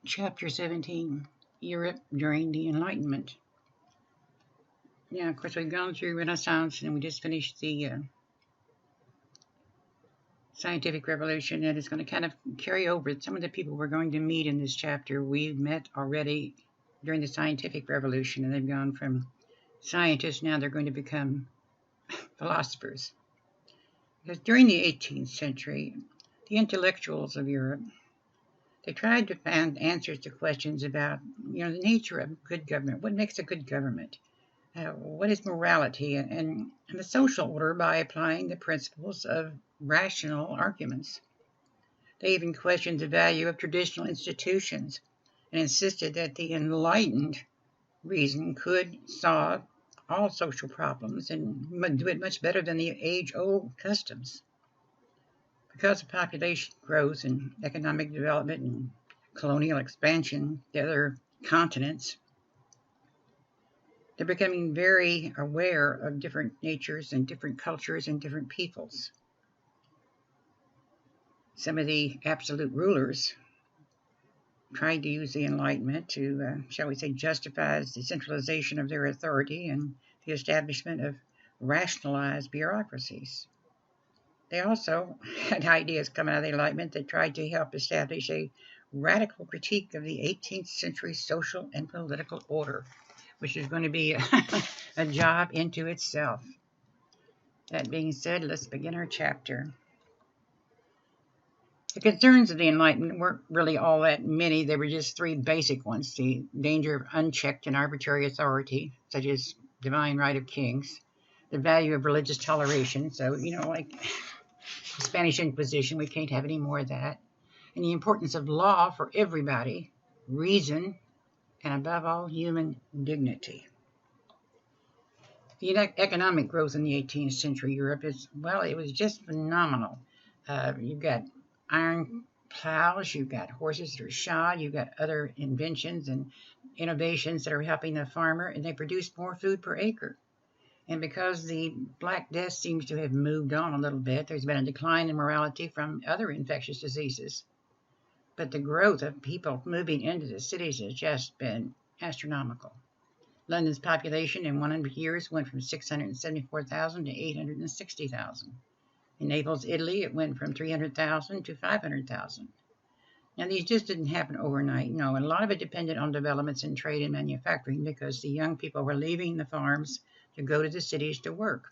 Chapter 17, Europe during the Enlightenment. Yeah, of course, we've gone through Renaissance and we just finished the scientific revolution, and it's going to kind of carry over. Some of the people we're going to meet in this chapter we've met already during the scientific revolution, and they've gone from scientists, now they're going to become philosophers. Because during the 18th century, the intellectuals of Europe, they tried to find answers to questions about, the nature of good government. What makes a good government? What is morality and the social order by applying the principles of rational arguments. They even questioned the value of traditional institutions and insisted that the enlightened reason could solve all social problems and do it much better than the age-old customs. Because of population growth and economic development and colonial expansion to other continents, they're becoming very aware of different natures and different cultures and different peoples. Some of the absolute rulers tried to use the Enlightenment to, shall we say, justify the centralization of their authority and the establishment of rationalized bureaucracies. They also had ideas coming out of the Enlightenment that tried to help establish a radical critique of the 18th century social and political order, which is going to be a job into itself. That being said, let's begin our chapter. The concerns of the Enlightenment weren't really all that many. There were just three basic ones: the danger of unchecked and arbitrary authority, such as divine right of kings, the value of religious toleration, so, like the Spanish Inquisition, we can't have any more of that, and the importance of law for everybody, reason, and above all, human dignity. The economic growth in the 18th century Europe it was just phenomenal. You've got iron plows, you've got horses that are shod, you've got other inventions and innovations that are helping the farmer, and they produce more food per acre. And because the Black Death seems to have moved on a little bit, there's been a decline in mortality from other infectious diseases. But the growth of people moving into the cities has just been astronomical. London's population in 100 years went from 674,000 to 860,000. In Naples, Italy, it went from 300,000 to 500,000. Now, these just didn't happen overnight, no, and a lot of it depended on developments in trade and manufacturing because the young people were leaving the farms to go to the cities to work.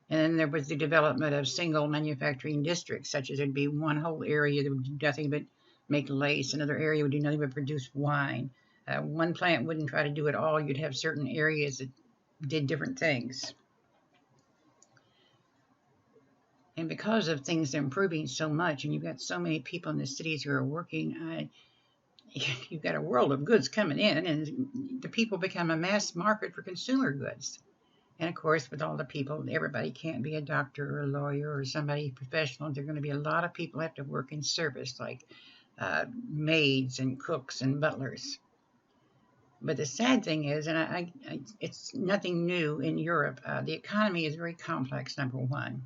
And then there was the development of single manufacturing districts, such as there'd be one whole area that would do nothing but make lace, another area would do nothing but produce wine. One plant wouldn't try to do it all. You'd have certain areas that did different things. And because of things improving so much, and you've got so many people in the cities who are working, you've got a world of goods coming in, and the people become a mass market for consumer goods. And of course, with all the people, everybody can't be a doctor or a lawyer or somebody professional. There are going to be a lot of people who have to work in service, like maids and cooks and butlers. But the sad thing is, and it's nothing new in Europe, the economy is very complex, number one.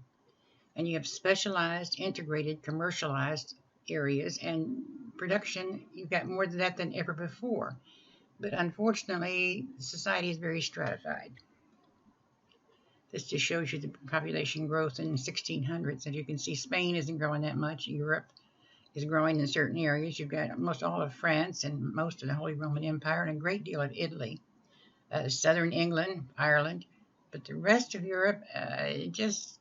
And you have specialized, integrated, commercialized areas, and production, you've got more than that than ever before. But unfortunately, society is very stratified. This just shows you the population growth in the 1600s. As you can see, Spain isn't growing that much. Europe is growing in certain areas. You've got almost all of France and most of the Holy Roman Empire and a great deal of Italy, southern England, Ireland. But the rest of Europe, it just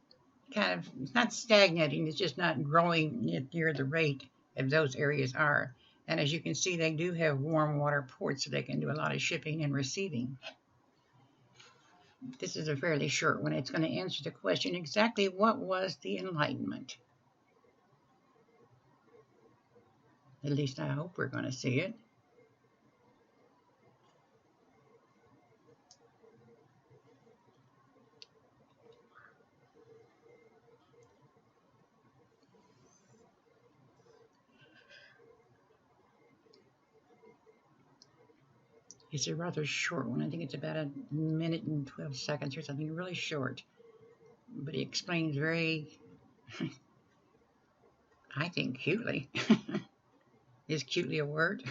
kind of, it's not stagnating. It's just not growing near the rate of those areas are. And as you can see, they do have warm water ports, so they can do a lot of shipping and receiving. This is a fairly short one. It's going to answer the question, exactly what was the Enlightenment? At least I hope we're going to see it. It's a rather short one. I think it's about a minute and 12 seconds or something, really short. But he explains very, I think, cutely. Is cutely a word?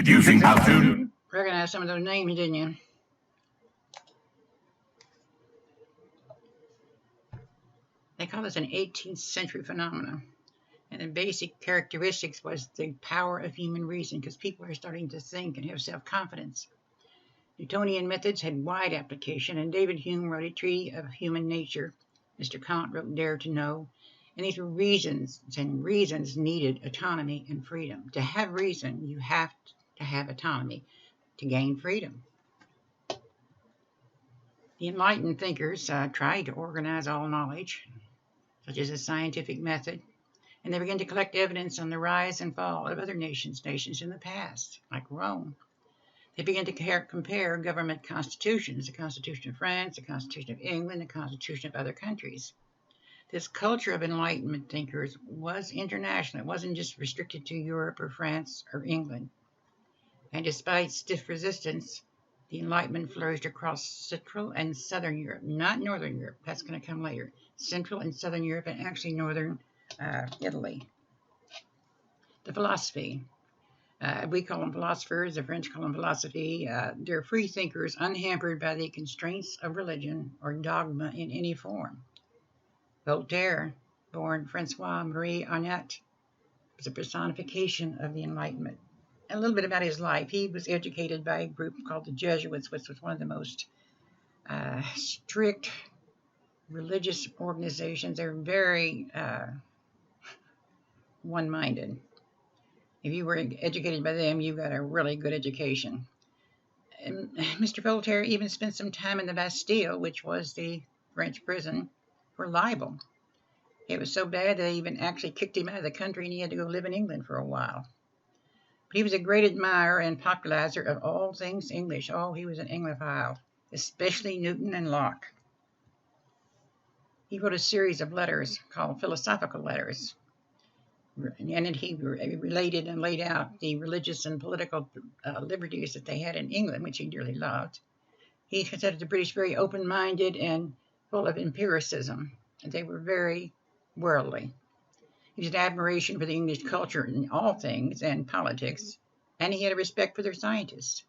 Introducing how to. Recognize some of those names, didn't you? They call this an 18th century phenomenon. And the basic characteristics was the power of human reason, because people are starting to think and have self-confidence. Newtonian methods had wide application, and David Hume wrote a treatise of human nature. Mr. Kant wrote Dare to Know. And these were reasons, and reasons needed autonomy and freedom. To have reason, you have to have autonomy to gain freedom. The enlightened thinkers tried to organize all knowledge, such as a scientific method, and they began to collect evidence on the rise and fall of other nations in the past, like Rome. They began to compare government constitutions, the Constitution of France, the Constitution of England, the Constitution of other countries. This culture of Enlightenment thinkers was international. It wasn't just restricted to Europe or France or England. And despite stiff resistance, the Enlightenment flourished across Central and Southern Europe, not Northern Europe. That's going to come later. Central and Southern Europe, and actually Northern Italy. The philosophy. We call them philosophers. The French call them philosophy. They're free thinkers, unhampered by the constraints of religion or dogma in any form. Voltaire, born Francois-Marie Arnault, was a personification of the Enlightenment. A little bit about his life. He was educated by a group called the Jesuits, which was one of the most strict religious organizations. They're very one-minded. If you were educated by them, you got a really good education. And Mr. Voltaire even spent some time in the Bastille, which was the French prison, for libel. It was so bad they even actually kicked him out of the country, and he had to go live in England for a while. But he was a great admirer and popularizer of all things English. Oh, he was an Anglophile, especially Newton and Locke. He wrote a series of letters called philosophical letters. And he related and laid out the religious and political liberties that they had in England, which he dearly loved. He considered the British very open-minded and full of empiricism. And they were very worldly. He had admiration for the English culture in all things and politics, and he had a respect for their scientists.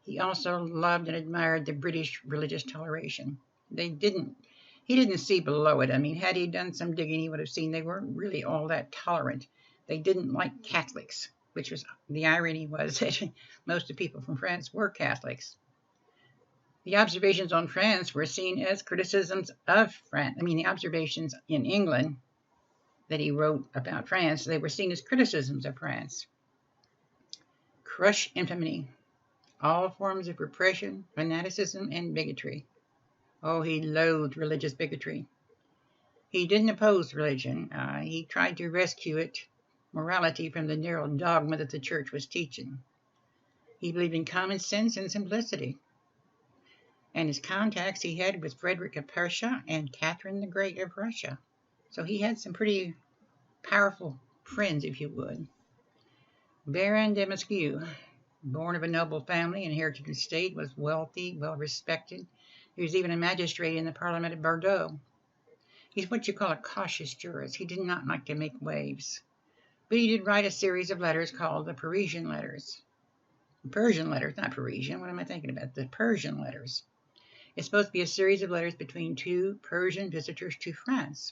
He also loved and admired the British religious toleration. He didn't see below it. I mean, had he done some digging, he would have seen they weren't really all that tolerant. They didn't like Catholics, which was the irony was that most of the people from France were Catholics. The observations on France were seen as criticisms of France. I mean, the observations in England that he wrote about France, they were seen as criticisms of France. Crush infamy, all forms of repression, fanaticism, and bigotry. Oh, he loathed religious bigotry. He didn't oppose religion. He tried to rescue morality from the narrow dogma that the church was teaching. He believed in common sense and simplicity. And his contacts he had with Frederick of Prussia and Catherine the Great of Russia. So he had some pretty powerful friends, if you would. Baron de Masquew, born of a noble family, inherited an estate, was wealthy, well-respected. He was even a magistrate in the Parliament of Bordeaux. He's what you call a cautious jurist. He did not like to make waves. But he did write a series of letters called the Parisian letters. Persian letters, not Parisian. What am I thinking about? The Persian letters. It's supposed to be a series of letters between two Persian visitors to France.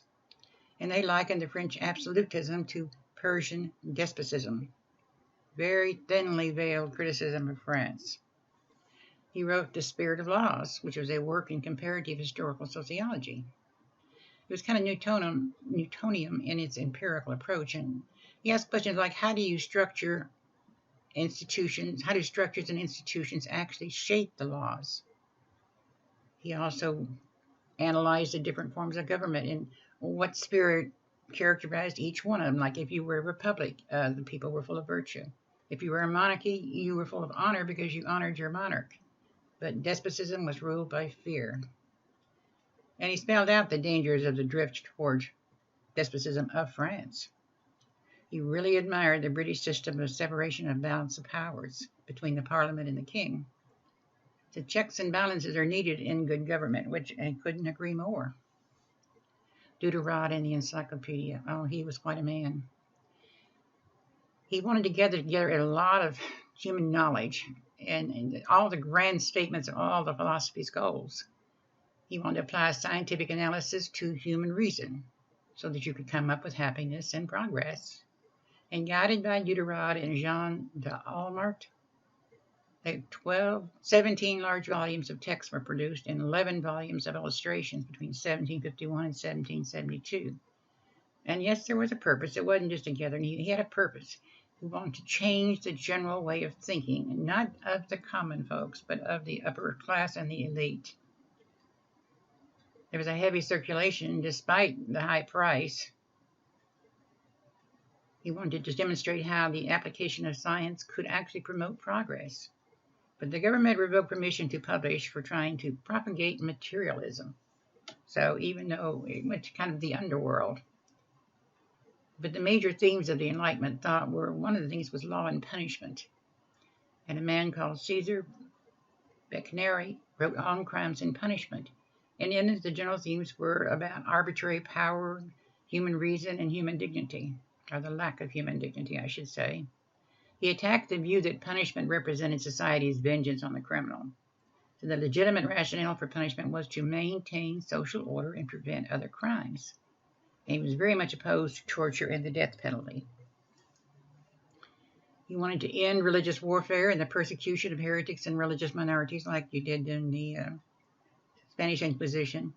And they likened the French absolutism to Persian despotism. Very thinly veiled criticism of France. He wrote The Spirit of Laws, which was a work in comparative historical sociology. It was kind of Newtonian in its empirical approach, and he asked questions like, how do you structure institutions? How do structures and institutions actually shape the laws? He also analyzed the different forms of government and what spirit characterized each one of them. Like if you were a republic, the people were full of virtue. If you were a monarchy, you were full of honor because you honored your monarch. But despotism was ruled by fear. And he spelled out the dangers of the drift towards despotism of France. He really admired the British system of separation of balance of powers between the Parliament and the King. The checks and balances are needed in good government, which I couldn't agree more. Diderot in the Encyclopedia. Oh, he was quite a man. He wanted to gather together a lot of human knowledge and all the grand statements of all the philosophy's goals. He wanted to apply scientific analysis to human reason so that you could come up with happiness and progress. And guided by Diderot and Jean d'Alembert, 17 large volumes of text were produced and 11 volumes of illustrations between 1751 and 1772. And yes, there was a purpose. It wasn't just a gathering. He had a purpose. He wanted to change the general way of thinking, not of the common folks, but of the upper class and the elite. There was a heavy circulation despite the high price. He wanted to demonstrate how the application of science could actually promote progress. But the government revoked permission to publish for trying to propagate materialism. So even though it went to kind of the underworld. But the major themes of the Enlightenment thought were, one of the things was law and punishment. And a man called Caesar Beccaria wrote On Crimes and Punishment. And in it, the general themes were about arbitrary power, human reason, and human dignity, or the lack of human dignity, I should say. He attacked the view that punishment represented society's vengeance on the criminal. So the legitimate rationale for punishment was to maintain social order and prevent other crimes. And he was very much opposed to torture and the death penalty. He wanted to end religious warfare and the persecution of heretics and religious minorities like you did in the Spanish Inquisition.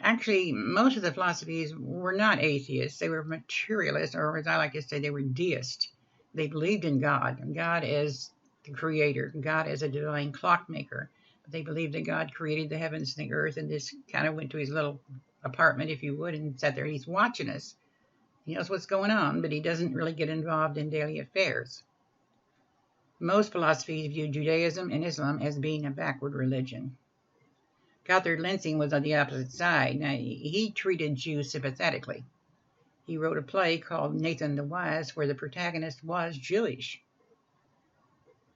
Actually, most of the philosophies were not atheists. They were materialists, or as I like to say, they were deists. They believed in God as the creator, God as a divine clockmaker. But they believed that God created the heavens and the earth, and just kind of went to his little apartment, if you would, and sat there. He's watching us. He knows what's going on, but he doesn't really get involved in daily affairs. Most philosophies view Judaism and Islam as being a backward religion. Gotthard Lensing was on the opposite side. Now, he treated Jews sympathetically. He wrote a play called Nathan the Wise, where the protagonist was Jewish.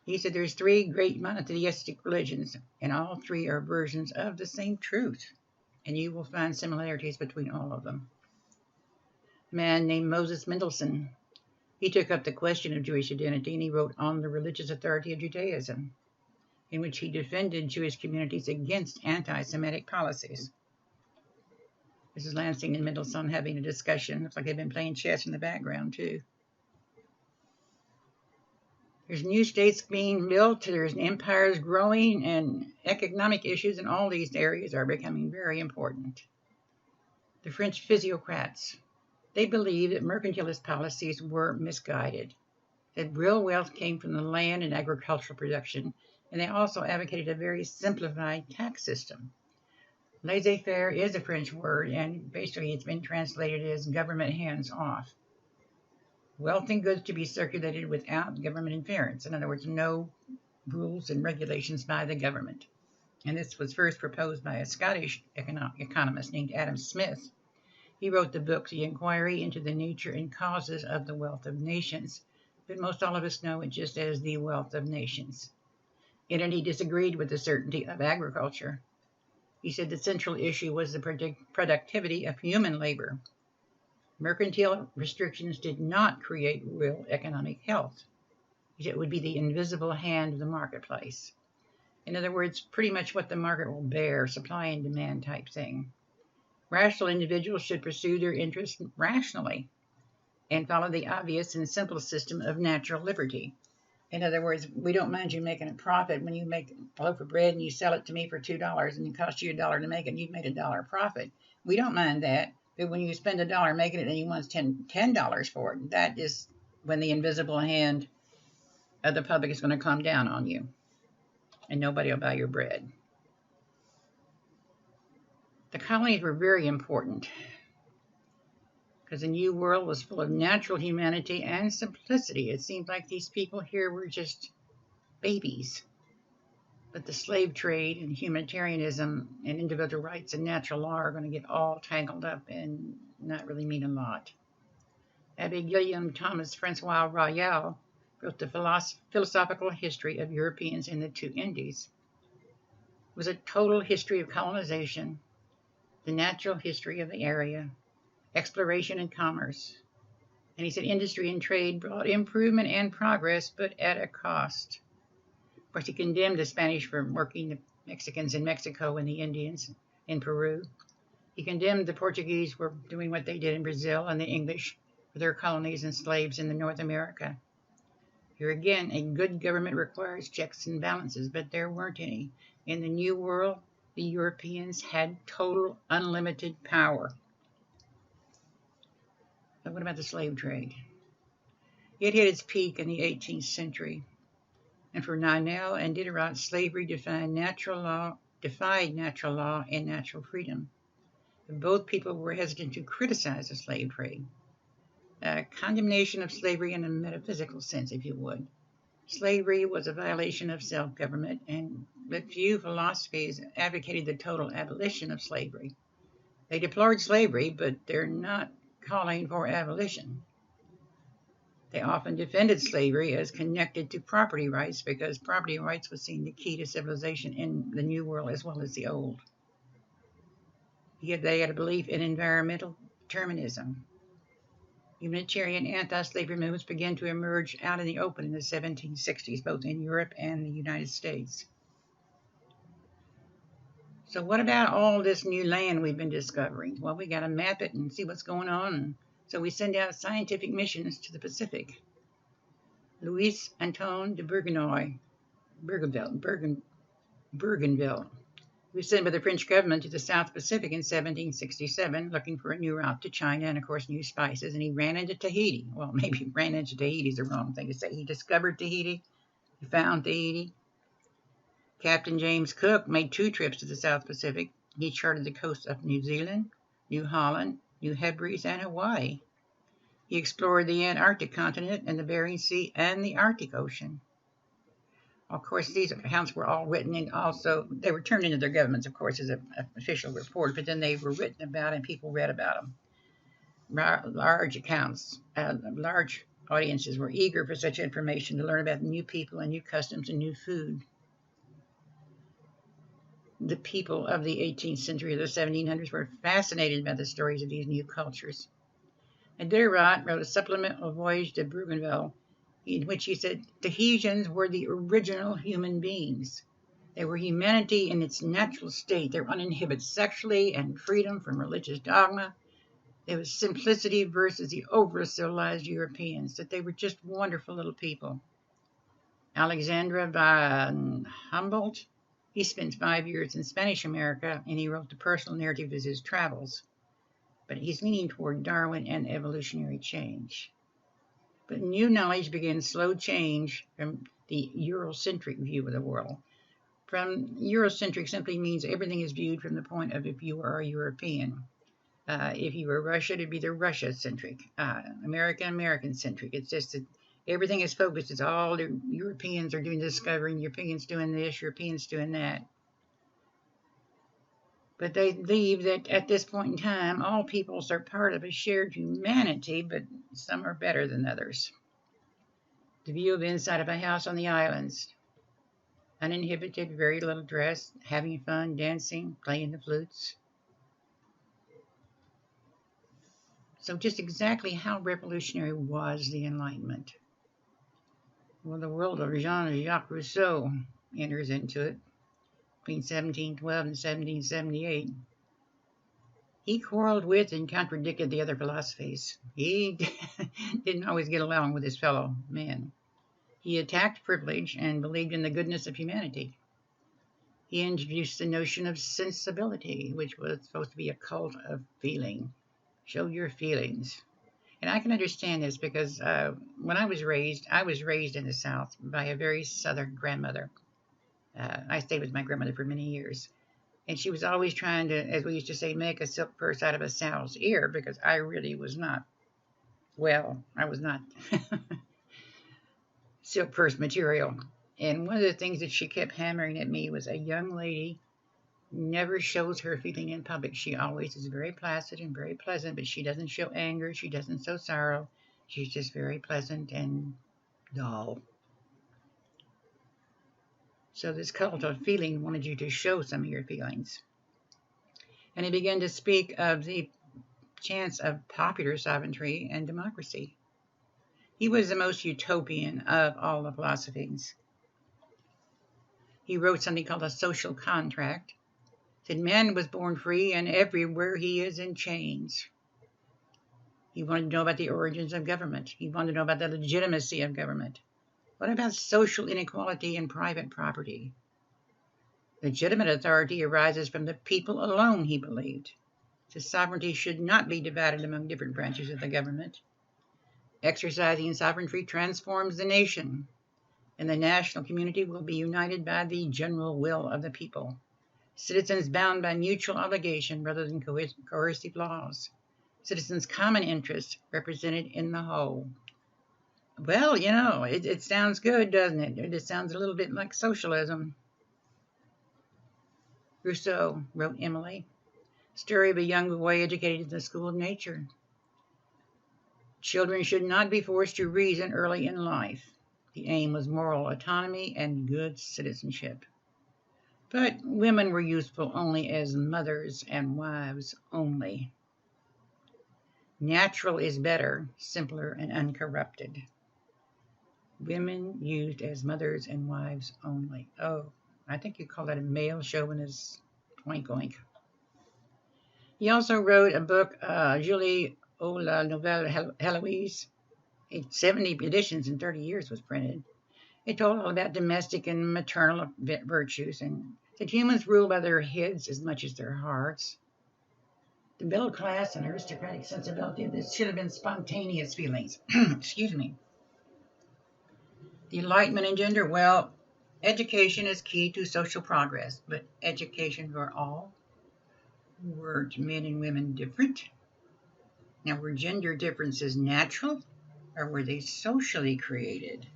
He said there's 3 great monotheistic religions, and all 3 are versions of the same truth, and you will find similarities between all of them. A man named Moses Mendelssohn, he took up the question of Jewish identity, and he wrote On the Religious Authority of Judaism, in which he defended Jewish communities against anti-Semitic policies. This is Lansing and Mendelssohn having a discussion. Looks like they've been playing chess in the background, too. There's new states being built, there's empires growing, and economic issues in all these areas are becoming very important. The French physiocrats, they believed that mercantilist policies were misguided, that real wealth came from the land and agricultural production, and they also advocated a very simplified tax system. Laissez-faire is a French word, and basically it's been translated as government hands-off. Wealth and goods to be circulated without government interference. In other words, no rules and regulations by the government. And this was first proposed by a Scottish economist named Adam Smith. He wrote the book, The Inquiry into the Nature and Causes of the Wealth of Nations, but most all of us know it just as The Wealth of Nations. In it, he disagreed with the certainty of agriculture. He said the central issue was the productivity of human labor. Mercantile restrictions did not create real economic health. He said it would be the invisible hand of the marketplace. In other words, pretty much what the market will bear, supply and demand type thing. Rational individuals should pursue their interests rationally and follow the obvious and simple system of natural liberty. In other words, we don't mind you making a profit when you make a loaf of bread and you sell it to me for $2 and it costs you $1 to make it and you've made $1 profit. We don't mind that. But when you spend $1 making it and you want $10 for it, that is when the invisible hand of the public is going to come down on you and nobody will buy your bread. The colonies were very important because the New World was full of natural humanity and simplicity. It seemed like these people here were just babies. But the slave trade and humanitarianism and individual rights and natural law are going to get all tangled up and not really mean a lot. Abbé Guillaume Thomas Francois Royal wrote the philosophical history of Europeans in the 2 Indies. It was a total history of colonization, the natural history of the area, exploration and commerce, And he said industry and trade brought improvement and progress, but at a cost. Of course, he condemned the Spanish for working the Mexicans in Mexico and the Indians in Peru. He condemned the Portuguese for doing what they did in Brazil and the English for their colonies and slaves in North America. Here again, a good government requires checks and balances, but there weren't any. In the New World, the Europeans had total unlimited power. But what about the slave trade? It hit its peak in the 18th century. And for Ninel and Diderot, slavery defied natural law and natural freedom. Both people were hesitant to criticize the slave trade. Condemnation of slavery in a metaphysical sense, if you would. Slavery was a violation of self-government, but few philosophes advocated the total abolition of slavery. They deplored slavery, but they're not calling for abolition. They often defended slavery as connected to property rights because property rights was seen the key to civilization in the New World as well as the Old. Yet they had a belief in environmental determinism. Humanitarian anti-slavery movements began to emerge out in the open in the 1760s, both in Europe and the United States. So what about all this new land we've been discovering? Well, we got to map it and see what's going on. So we send out scientific missions to the Pacific. Louis Antoine de Bougainville, who was sent by the French government to the South Pacific in 1767, looking for a new route to China and, of course, new spices, and he ran into Tahiti. Well, maybe ran into Tahiti is the wrong thing to say. He discovered Tahiti. He found Tahiti. Captain James Cook made 2 trips to the South Pacific. He charted the coasts of New Zealand, New Holland, New Hebrides, and Hawaii. He explored the Antarctic continent and the Bering Sea and the Arctic Ocean. Of course, these accounts were all written and also, they were turned into their governments, of course, as an official report, but then they were written about and people read about them. Large accounts, large audiences were eager for such information to learn about new people and new customs and new food. The people of the 18th century or the 1700s were fascinated by the stories of these new cultures. And Diderot wrote a supplemental voyage to Bougainville, in which he said Tahitians were the original human beings. They were humanity in its natural state. They were uninhibited sexually and freedom from religious dogma. There was simplicity versus the over-civilized Europeans, that they were just wonderful little people. Alexander von Humboldt, he spent 5 years in Spanish America, and he wrote the personal narrative of his travels. But he's leaning toward Darwin and evolutionary change. But new knowledge begins slow change from the Eurocentric view of the world. From Eurocentric simply means everything is viewed from the point of if you are a European. If you were Russia, it'd be the Russia-centric. American-centric. It's just that everything is focused. It's all the Europeans are doing discovering, Europeans doing this, Europeans doing that. But they believe that at this point in time, all peoples are part of a shared humanity, but some are better than others. The view of inside of a house on the islands. Uninhibited, very little dress, having fun, dancing, playing the flutes. So just exactly how revolutionary was the Enlightenment? Well, the world of Jean-Jacques Rousseau enters into it between 1712 and 1778. He quarreled with and contradicted the other philosophes. He didn't always get along with his fellow men. He attacked privilege and believed in the goodness of humanity. He introduced the notion of sensibility, which was supposed to be a cult of feeling. Show your feelings. And I can understand this because when I was raised in the South by a very Southern grandmother. I stayed with my grandmother for many years. And she was always trying to, as we used to say, make a silk purse out of a sow's ear, because I really was not, well, I was not silk purse material. And one of the things that she kept hammering at me was a young lady never shows her feeling in public. She always is very placid and very pleasant, but she doesn't show anger. She doesn't show sorrow. She's just very pleasant and dull. So this cult of feeling wanted you to show some of your feelings. And he began to speak of the chance of popular sovereignty and democracy. He was the most utopian of all the philosophes. He wrote something called a social contract. Said man was born free and everywhere he is in chains. He wanted to know about the origins of government. He wanted to know about the legitimacy of government. What about social inequality and private property? Legitimate authority arises from the people alone, he believed. So sovereignty should not be divided among different branches of the government. Exercising sovereignty transforms the nation, and the national community will be united by the general will of the people. Citizens bound by mutual obligation rather than coercive laws. Citizens' common interests represented in the whole. Well, it sounds good, doesn't it? It sounds a little bit like socialism. Rousseau, wrote Emily, story of a young boy educated in the school of nature. Children should not be forced to reason early in life. The aim was moral autonomy and good citizenship. But women were useful only as mothers and wives only. Natural is better, simpler, and uncorrupted. Women used as mothers and wives only. Oh, I think you call that a male chauvinist. Oink oink. He also wrote a book, Julie ou la Nouvelle Heloise. 70 editions in 30 years was printed. It told all about domestic and maternal virtues and that humans rule by their heads as much as their hearts. The middle class and aristocratic sensibility of this should have been spontaneous feelings. Excuse me. The Enlightenment and gender, well, education is key to social progress, but education for all? Were men and women different? Now, were gender differences natural, or were they socially created?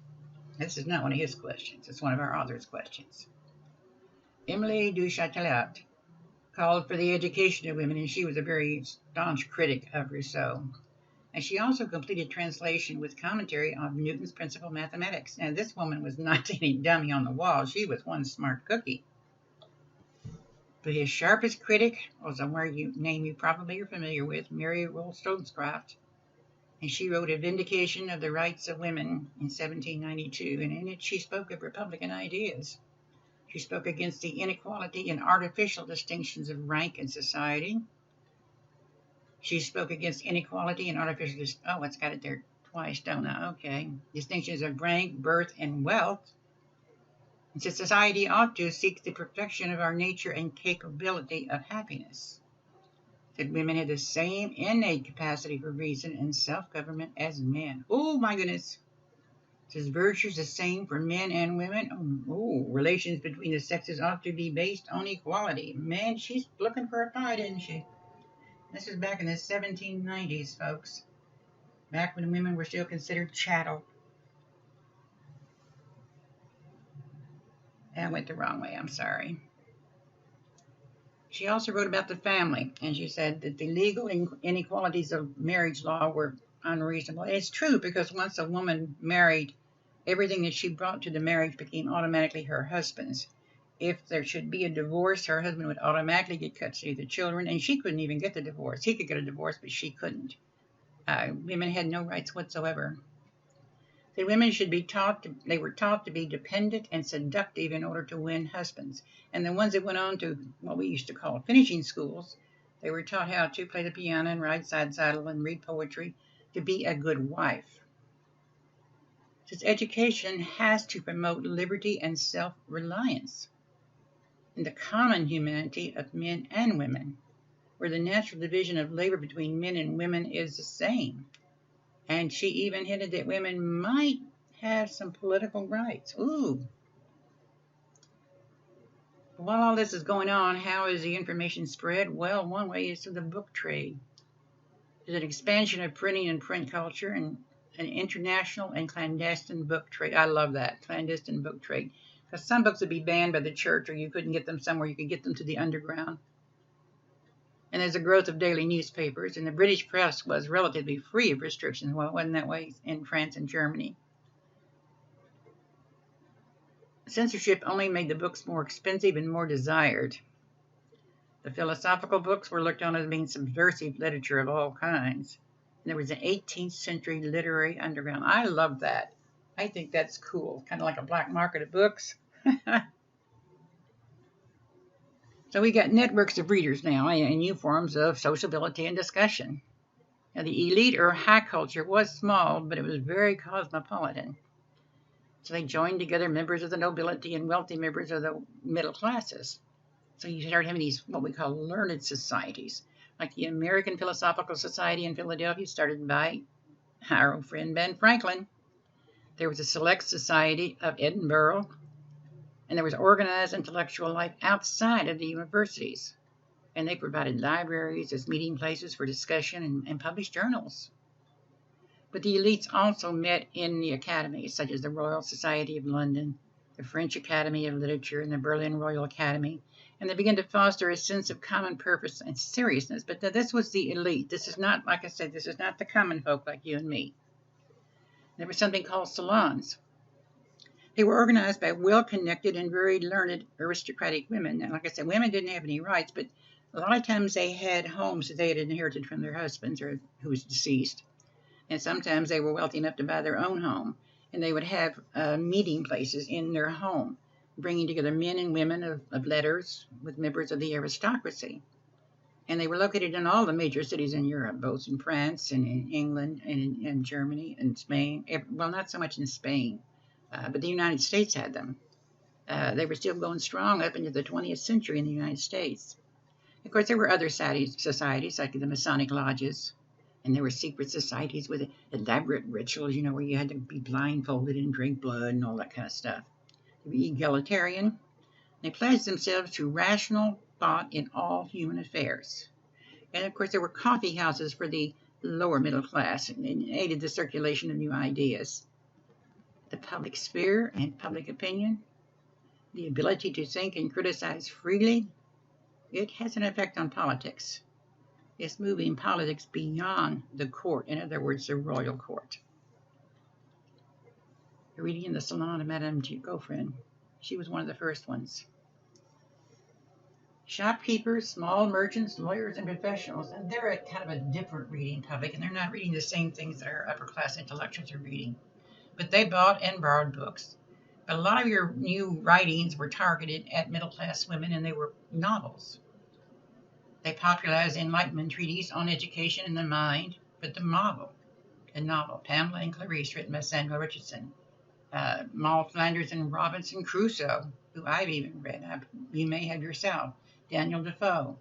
This is not one of his questions. It's one of our author's questions. Emily du Châtelet called for the education of women, and she was a very staunch critic of Rousseau. And she also completed translation with commentary on Newton's Principle of Mathematics. Now, this woman was not any dummy on the wall. She was one smart cookie. But his sharpest critic was a name you probably are familiar with, Mary Wollstonecraft. And she wrote A Vindication of the Rights of Women in 1792. And in it, she spoke of Republican ideas. She spoke against the inequality and artificial distinctions of rank in society. She spoke against inequality and artificial, it's got it there twice, don't I? Okay. Distinctions of rank, birth, and wealth. And so society ought to seek the perfection of our nature and capability of happiness. That women had the same innate capacity for reason and self-government as men. Oh, my goodness. Says virtues the same for men and women. Relations between the sexes ought to be based on equality. Man, she's looking for a fight, isn't she? This is back in the 1790s, folks. Back when women were still considered chattel. I went the wrong way, I'm sorry. She also wrote about the family, and she said that the legal inequalities of marriage law were unreasonable. And it's true, because once a woman married, everything that she brought to the marriage became automatically her husband's. If there should be a divorce, her husband would automatically get custody of the children, and she couldn't even get the divorce. He could get a divorce, but she couldn't. Women had no rights whatsoever. The women they were taught to be dependent and seductive in order to win husbands. And the ones that went on to what we used to call finishing schools, they were taught how to play the piano and ride side saddle and read poetry to be a good wife. Since education has to promote liberty and self-reliance in the common humanity of men and women, where the natural division of labor between men and women is the same. And she even hinted that women might have some political rights. Ooh. While all this is going on, how is the information spread? Well, one way is through the book trade. There's an expansion of printing and print culture and an international and clandestine book trade. I love that, clandestine book trade. Because some books would be banned by the church, or you couldn't get them somewhere. You could get them to the underground. And there's a growth of daily newspapers, and the British press was relatively free of restrictions. Well, it wasn't that way in France and Germany. Censorship only made the books more expensive and more desired. The philosophical books were looked on as being subversive literature of all kinds. There was an 18th century literary underground. I love that. I think that's cool, kind of like a black market of books. So we got networks of readers now and new forms of sociability and discussion. Now, the elite or high culture was small, but it was very cosmopolitan. So they joined together members of the nobility and wealthy members of the middle classes. So you start having these what we call learned societies, like the American Philosophical Society in Philadelphia, started by our old friend Ben Franklin. There was a select society of Edinburgh, and there was organized intellectual life outside of the universities. And they provided libraries as meeting places for discussion and published journals. But the elites also met in the academies, such as the Royal Society of London, the French Academy of Literature, and the Berlin Royal Academy, and they began to foster a sense of common purpose and seriousness. But this was the elite. This is not, like I said, this is not the common folk like you and me. There was something called salons. They were organized by well-connected and very learned aristocratic women. Now, like I said, women didn't have any rights, but a lot of times they had homes that they had inherited from their husbands or who was deceased. And sometimes they were wealthy enough to buy their own home. And they would have meeting places in their home, bringing together men and women of letters with members of the aristocracy. And they were located in all the major cities in Europe, both in France and in England and in Germany and Spain. Well, not so much in Spain, but the United States had them. They were still going strong up into the 20th century in the United States. Of course, there were other societies like the Masonic lodges, and there were secret societies with elaborate rituals, where you had to be blindfolded and drink blood and all that kind of stuff. They were egalitarian. They pledged themselves to rational thought in all human affairs. And of course, there were coffee houses for the lower middle class and aided the circulation of new ideas. The public sphere and public opinion, the ability to think and criticize freely, it has an effect on politics. It's moving politics beyond the court, in other words, the royal court. You're reading in the salon of Madame Girlfriend. She was one of the first ones. Shopkeepers, small merchants, lawyers, and professionals, and they're a kind of a different reading public, and they're not reading the same things that our upper class intellectuals are reading. But they bought and borrowed books. But a lot of your new writings were targeted at middle class women, and they were novels. They popularized Enlightenment treatises on education and the mind, but the novel, Pamela and Clarice, written by Samuel Richardson, Moll Flanders and Robinson Crusoe, who I've even read, you may have yourself, Daniel Defoe,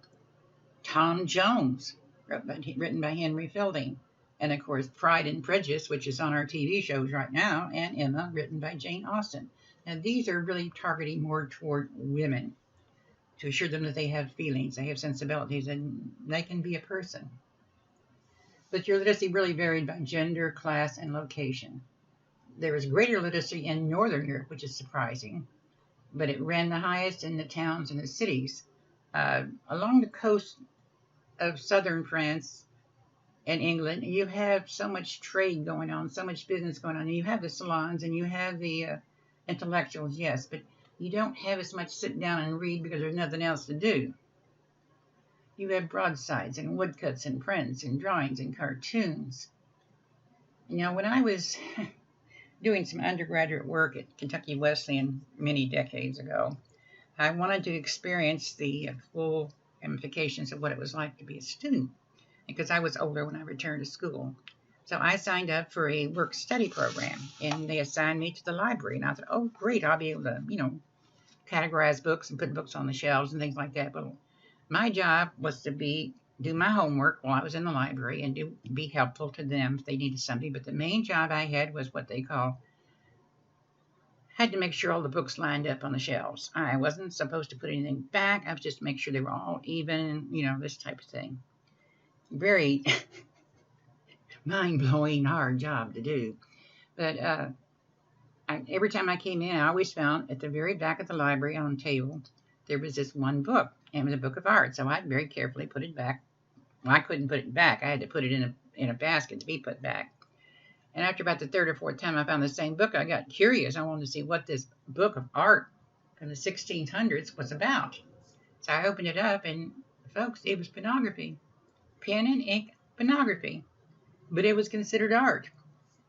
Tom Jones, written by Henry Fielding, and of course Pride and Prejudice, which is on our TV shows right now, and Emma, written by Jane Austen. Now these are really targeting more toward women, to assure them that they have feelings, they have sensibilities, and they can be a person. But your literacy really varied by gender, class, and location. There was greater literacy in Northern Europe, which is surprising, but it ran the highest in the towns and the cities. Along the coast of southern France and England, you have so much trade going on, so much business going on. And you have the salons and you have the intellectuals, yes, but you don't have as much sit down and read because there's nothing else to do. You have broadsides and woodcuts and prints and drawings and cartoons. When I was doing some undergraduate work at Kentucky Wesleyan many decades ago, I wanted to experience the full ramifications of what it was like to be a student, because I was older when I returned to school. So I signed up for a work-study program, and they assigned me to the library. And I thought, oh, great, I'll be able to, categorize books and put books on the shelves and things like that. But my job was to do my homework while I was in the library and be helpful to them if they needed something. But the main job I had was what they had to make sure all the books lined up on the shelves. I wasn't supposed to put anything back. I was just to make sure they were all even, this type of thing. Very mind-blowing, hard job to do. But every time I came in, I always found at the very back of the library on the table, there was this one book, and it was a book of art. So I very carefully put it back. Well, I couldn't put it back. I had to put it in a basket to be put back. And after about the third or fourth time I found the same book, I got curious. I wanted to see what this book of art from the 1600s was about. So I opened it up, and folks, it was pornography. Pen and ink pornography. but it was considered art.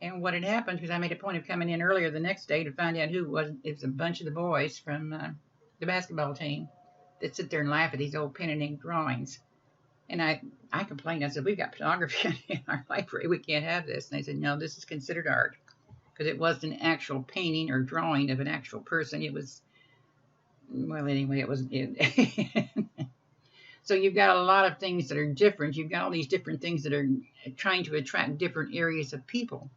And what had happened, because I made a point of coming in earlier the next day to find out who it was. It was a bunch of the boys from the basketball team that sit there and laugh at these old pen and ink drawings. And I complained. I said, we've got pornography in our library. We can't have this. And they said, no, this is considered art. Because it wasn't an actual painting or drawing of an actual person. It was, well, anyway, it was. So you've got a lot of things that are different. You've got all these different things that are trying to attract different areas of people,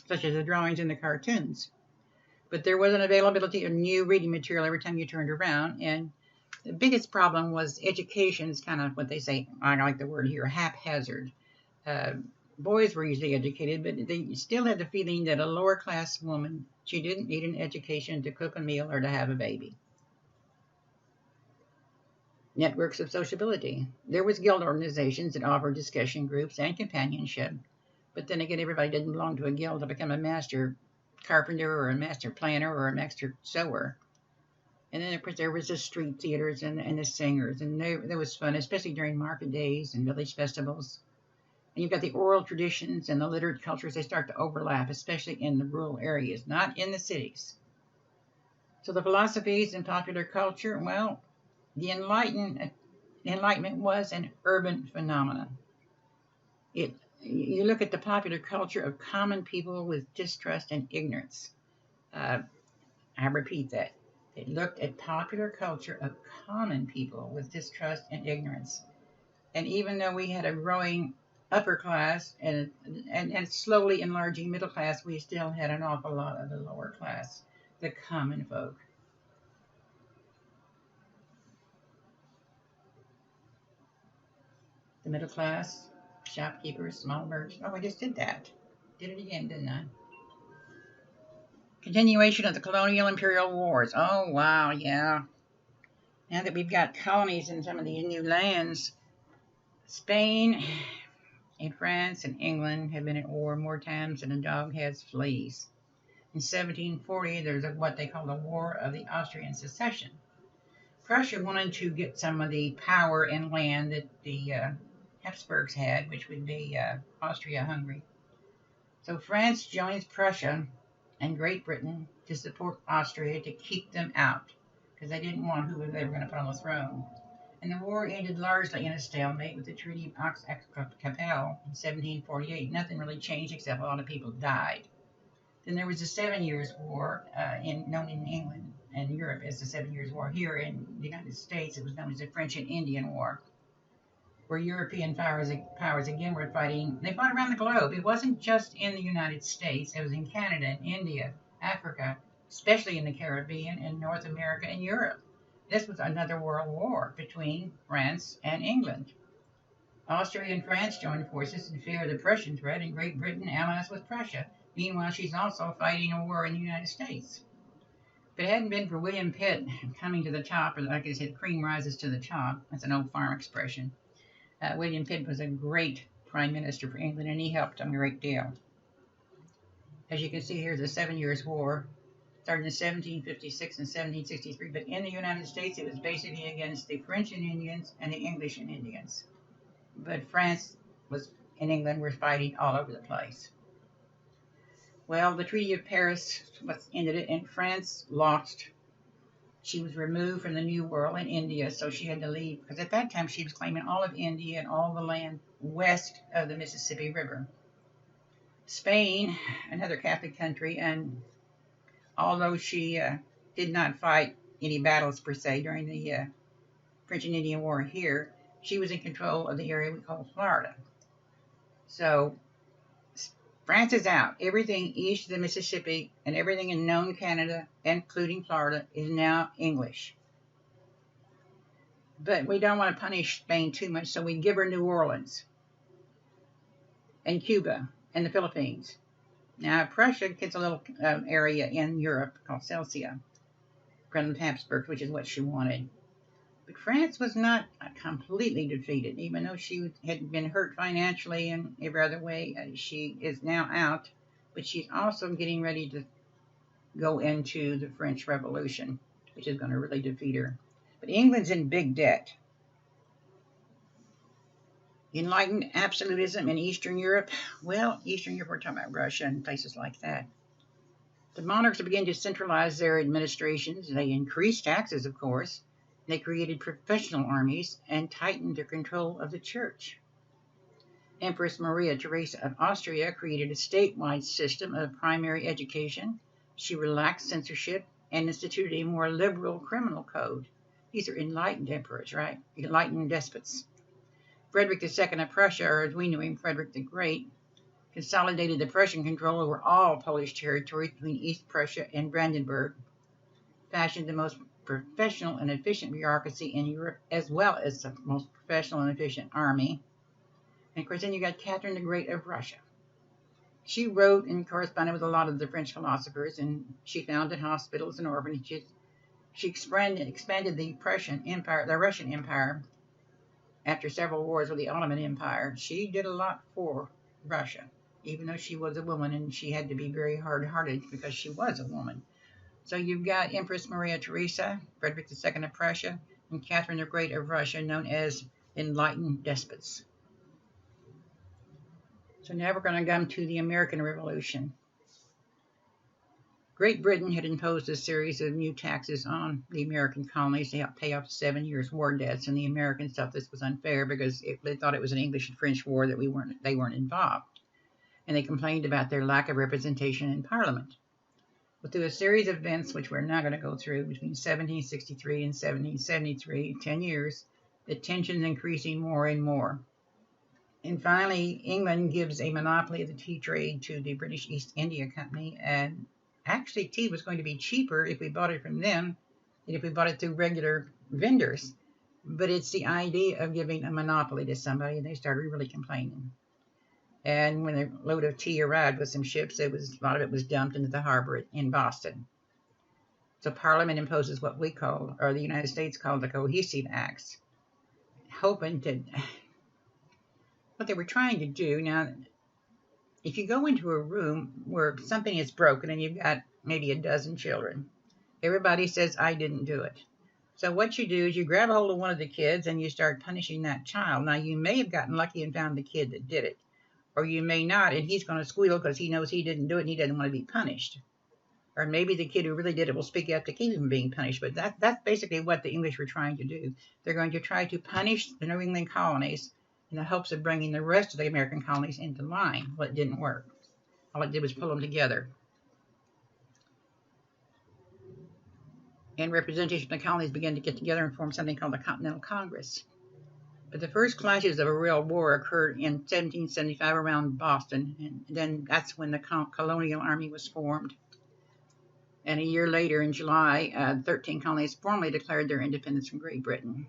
such as the drawings and the cartoons. But there was an availability of new reading material every time you turned around. And the biggest problem was education is kind of what they say, I like the word here, haphazard. Boys were usually educated, but they still had the feeling that a lower class woman, she didn't need an education to cook a meal or to have a baby. Networks of sociability. There was guild organizations that offered discussion groups and companionship. But then again, everybody didn't belong to a guild to become a master carpenter or a master planner or a master sewer. And then, of course, there was the street theaters and the singers. And there was fun, especially during market days and village festivals. And you've got the oral traditions and the literate cultures. They start to overlap, especially in the rural areas, not in the cities. So the philosophies and popular culture, well, the Enlightenment was an urban phenomenon. You look at the popular culture of common people with distrust and ignorance. I repeat that. It looked at popular culture of common people with distrust and ignorance. And even though we had a growing upper class and slowly enlarging middle class, we still had an awful lot of the lower class, the common folk. The middle class, shopkeepers, small merchants. Oh, I just did that. Did it again, didn't I? Continuation of the colonial imperial wars. Oh, wow, yeah. Now that we've got colonies in some of these new lands, Spain and France and England have been at war more times than a dog has fleas. In 1740, there's what they call the War of the Austrian Succession. Prussia wanted to get some of the power and land that the Habsburgs had, which would be Austria-Hungary. So France joins Prussia and Great Britain to support Austria to keep them out, because they didn't want who they were going to put on the throne. And the war ended largely in a stalemate with the Treaty of Aix-Capelle in 1748. Nothing really changed except a lot of people died. Then there was the 7 Years' War, known in England and Europe as the 7 Years' War. Here in the United States, it was known as the French and Indian War, where European powers again were fighting. They fought around the globe. It wasn't just in the United States. It was in Canada and India, Africa, especially in the Caribbean, and North America and Europe. This was another world war between France and England. Austria and France joined forces in fear of the Prussian threat, and Great Britain allies with Prussia. Meanwhile, she's also fighting a war in the United States. If it hadn't been for William Pitt coming to the top, or like I said, cream rises to the top, that's an old farm expression. William Pitt was a great prime minister for England, and he helped a great deal. As you can see here, the 7 Years' War started in 1756 and 1763, but in the United States, it was basically against the French and Indians and the English and Indians. But France and England were fighting all over the place. Well, the Treaty of Paris ended it, and France lost. She was removed from the New World in India, so she had to leave, because at that time she was claiming all of India and all the land west of the Mississippi River. Spain, another Catholic country, and although she did not fight any battles per se during the French and Indian War here, she was in control of the area we call Florida. So France is out. Everything east of the Mississippi and everything in known Canada, including Florida, is now English. But we don't want to punish Spain too much, so we give her New Orleans and Cuba and the Philippines. Now, Prussia gets a little area in Europe called Celsia from the Habsburgs, which is what she wanted. But France was not completely defeated, even though she had been hurt financially and every other way. She is now out, but she's also getting ready to go into the French Revolution, which is going to really defeat her. But England's in big debt. Enlightened absolutism in Eastern Europe. Well, Eastern Europe, we're talking about Russia and places like that. The monarchs began to centralize their administrations. They increased taxes, of course. They created professional armies and tightened their control of the church. Empress Maria Theresa of Austria created a statewide system of primary education. She relaxed censorship and instituted a more liberal criminal code. These are enlightened emperors, right? Enlightened despots. Frederick II of Prussia, or as we knew him, Frederick the Great, consolidated the Prussian control over all Polish territory between East Prussia and Brandenburg, fashioned the most professional and efficient bureaucracy in Europe, as well as the most professional and efficient army. And of course, then you got Catherine the Great of Russia. She wrote and corresponded with a lot of the French philosophers, and she founded hospitals and orphanages. She expanded the Russian Empire after several wars with the Ottoman Empire. She did a lot for Russia, even though she was a woman, and she had to be very hard-hearted because she was a woman. So you've got Empress Maria Theresa, Frederick II of Prussia, and Catherine the Great of Russia, known as enlightened despots. So now we're going to come to the American Revolution. Great Britain had imposed a series of new taxes on the American colonies to help pay off 7 years' war debts, and the Americans thought this was unfair because they thought it was an English and French war that they weren't involved, and they complained about their lack of representation in Parliament. But through a series of events, which we're not going to go through, between 1763 and 1773, 10 years, the tensions increasing more and more. And finally, England gives a monopoly of the tea trade to the British East India Company, and actually tea was going to be cheaper if we bought it from them than if we bought it through regular vendors. But it's the idea of giving a monopoly to somebody, and they started really complaining. And when a load of tea arrived with some ships, a lot of it was dumped into the harbor in Boston. So Parliament imposes what we call, or the United States called, the Cohesive Acts, hoping to... What they were trying to do, now, if you go into a room where something is broken and you've got maybe a dozen children, everybody says, I didn't do it. So what you do is you grab a hold of one of the kids and you start punishing that child. Now, you may have gotten lucky and found the kid that did it, or you may not, and he's going to squeal because he knows he didn't do it and he doesn't want to be punished. Or maybe the kid who really did it will speak up to keep him being punished. But that's basically what the English were trying to do. They're going to try to punish the New England colonies in the hopes of bringing the rest of the American colonies into line. Well, it didn't work. All it did was pull them together. And representation of the colonies began to get together and form something called the Continental Congress. But the first clashes of a real war occurred in 1775 around Boston, and then that's when the colonial army was formed. And a year later, in July, 13 colonies formally declared their independence from Great Britain.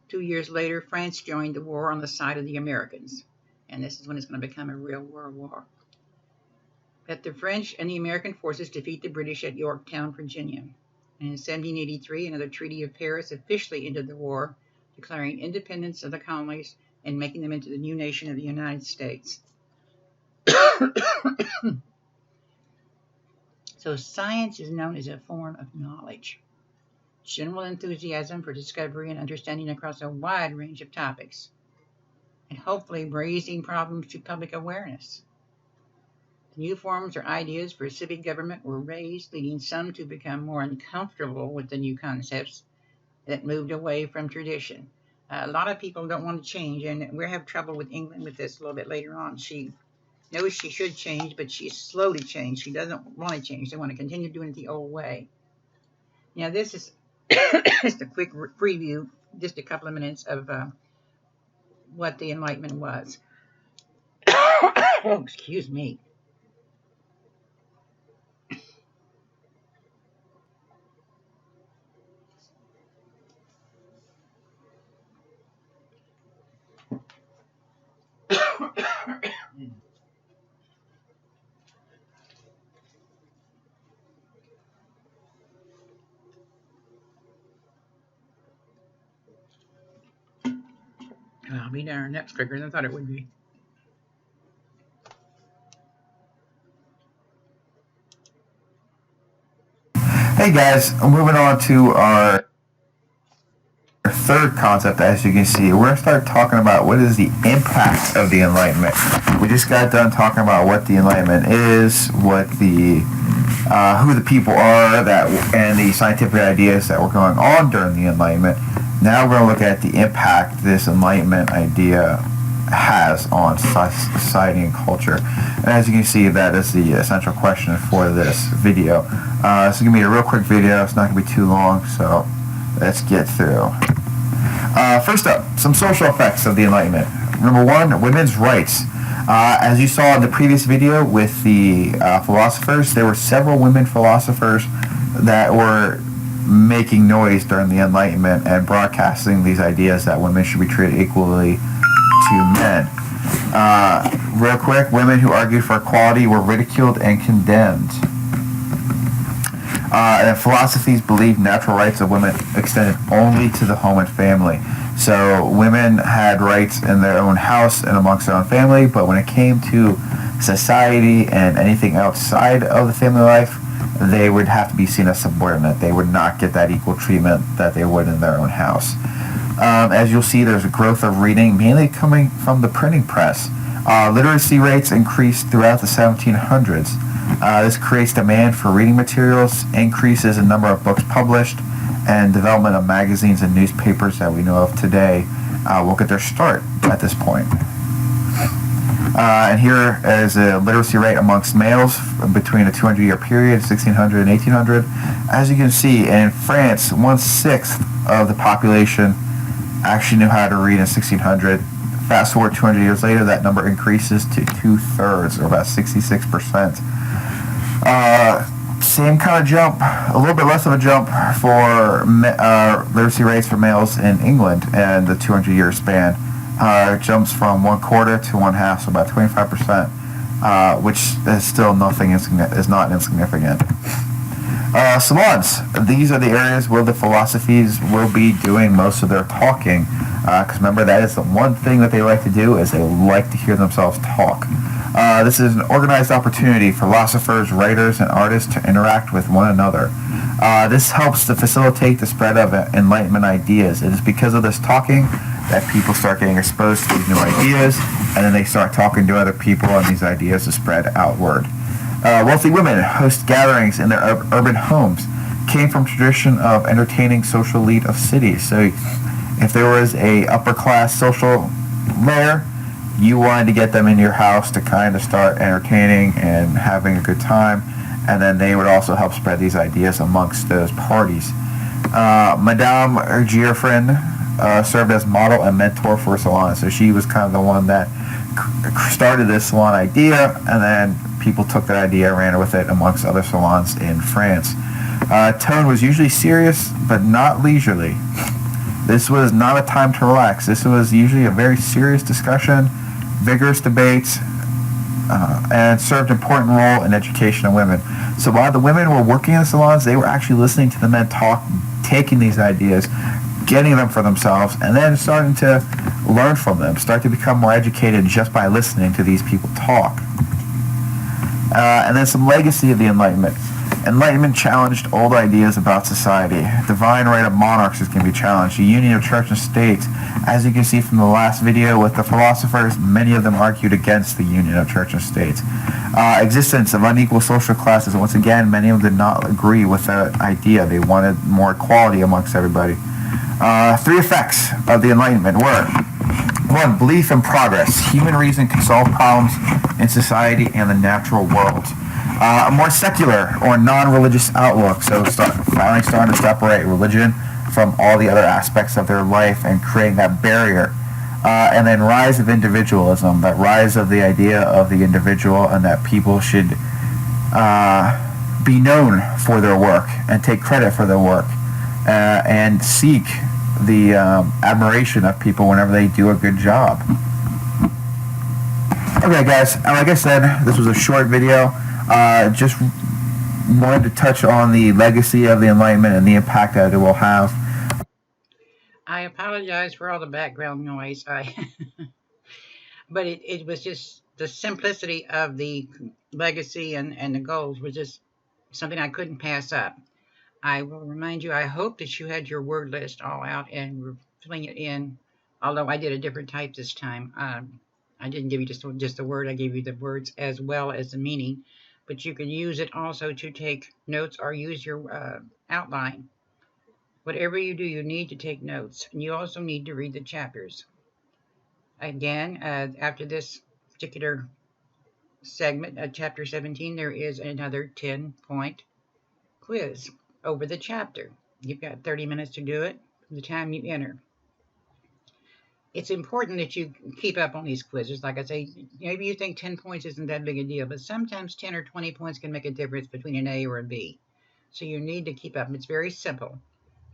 2 years later, France joined the war on the side of the Americans, and this is when it's going to become a real world war. But the French and the American forces defeat the British at Yorktown, Virginia. And in 1783, another Treaty of Paris officially ended the war, declaring independence of the colonies and making them into the new nation of the United States. So science is known as a form of knowledge. General enthusiasm for discovery and understanding across a wide range of topics, and hopefully raising problems to public awareness. The new forms or ideas for civic government were raised, leading some to become more uncomfortable with the new concepts that moved away from tradition. A lot of people don't want to change, and we have trouble with England with this a little bit later on. She knows she should change, but she's slow to change. She doesn't want to change. They want to continue doing it the old way. Now, this is just a quick preview, just a couple of minutes of what the Enlightenment was. Oh, excuse me. I'll be darned, that's quicker than I thought it would be. Hey guys, moving on to our third concept, as you can see, we're going to start talking about what is the impact of the Enlightenment. We just got done talking about what the Enlightenment is, what the who the people are, and the scientific ideas that were going on during the Enlightenment. Now we're going to look at the impact this Enlightenment idea has on society and culture. And as you can see, that is the essential question for this video. This is going to be a real quick video. It's not going to be too long, so let's get through. First up, some social effects of the Enlightenment. Number one, women's rights. As you saw in the previous video with the philosophers, there were several women philosophers that were making noise during the Enlightenment and broadcasting these ideas that women should be treated equally to men. Real quick, women who argued for equality were ridiculed and condemned. And philosophies believed natural rights of women extended only to the home and family. So women had rights in their own house and amongst their own family, but when it came to society and anything outside of the family life, they would have to be seen as subordinate. They would not get that equal treatment that they would in their own house. As you'll see, there's a growth of reading, mainly coming from the printing press. Literacy rates increased throughout the 1700s. This creates demand for reading materials, increases in number of books published, and development of magazines and newspapers that we know of today will get their start at this point. And here is a literacy rate amongst males between a 200-year period, 1600 and 1800. As you can see, in France, 1/6 of the population actually knew how to read in 1600. Fast forward 200 years later, that number increases to 2/3, or about 66%. Same kind of jump, a little bit less of a jump for literacy rates for males in England and the 200-year span. It jumps from 1/4 to 1/2, so about 25%, which is still is not insignificant. Salons. These are the areas where the philosophies will be doing most of their talking. Because remember, that is the one thing that they like to do, is they like to hear themselves talk. This is an organized opportunity for philosophers, writers, and artists to interact with one another. This helps to facilitate the spread of Enlightenment ideas. It is because of this talking that people start getting exposed to these new ideas, and then they start talking to other people, and these ideas to spread outward. Wealthy women host gatherings in their urban homes. Came from tradition of entertaining social elite of cities. So if there was a upper class social layer, you wanted to get them in your house to kind of start entertaining and having a good time, and then they would also help spread these ideas amongst those parties. Madame Girofrin served as model and mentor for salons, so she was kind of the one that started this salon idea, and then people took that idea and ran with it amongst other salons in France. Tone was usually serious, but not leisurely. This was not a time to relax. This was usually a very serious discussion, vigorous debates, and served an important role in education of women. So while the women were working in the salons, they were actually listening to the men talk, taking these ideas, getting them for themselves, and then starting to learn from them, start to become more educated just by listening to these people talk. And then some legacy of the Enlightenment. Enlightenment challenged old ideas about society. Divine right of monarchs is going to be challenged. The union of church and state. As you can see from the last video with the philosophers, many of them argued against the union of church and state. Existence of unequal social classes. Once again, many of them did not agree with that idea. They wanted more equality amongst everybody. Three effects of the Enlightenment were: 1. Belief in progress. Human reason can solve problems in society and the natural world. A more secular or non-religious outlook, so finally starting to separate religion from all the other aspects of their life and creating that barrier. And then rise of individualism, that rise of the idea of the individual, and that people should be known for their work and take credit for their work and seek the admiration of people whenever they do a good job. Okay guys, like I said, this was a short video. Just wanted to touch on the legacy of the Enlightenment and the impact that it will have. I apologize for all the background noise. But it was just the simplicity of the legacy and the goals was just something I couldn't pass up. I will remind you, I hope that you had your word list all out and were filling it in. Although I did a different type this time. I didn't give you just the word. I gave you the words as well as the meaning. But you can use it also to take notes or use your outline. Whatever you do, you need to take notes. And you also need to read the chapters. Again, after this particular segment, chapter 17, there is another 10-point quiz over the chapter. You've got 30 minutes to do it from the time you enter. It's important that you keep up on these quizzes. Like I say, maybe you think 10 points isn't that big a deal, but sometimes 10 or 20 points can make a difference between an A or a B. So you need to keep up. It's very simple.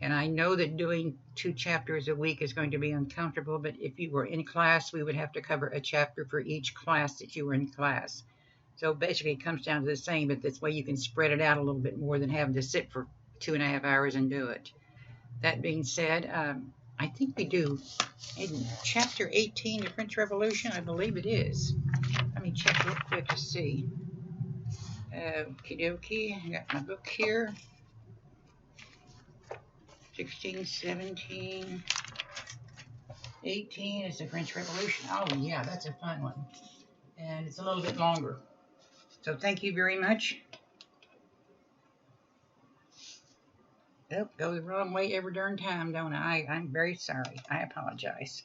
And I know that doing 2 chapters a week is going to be uncomfortable, but if you were in class, we would have to cover a chapter for each class that you were in class. So basically it comes down to the same, but this way you can spread it out a little bit more than having to sit for 2.5 hours and do it. That being said, I think we do in chapter 18, the French Revolution, I believe it is. Let me check real quick to see. Okie dokie, I got my book here. 16, 17, 18 is the French Revolution. Oh yeah, that's a fun one. And it's a little bit longer. So thank you very much. Oh, go the wrong way every darn time, don't I? I'm very sorry. I apologize.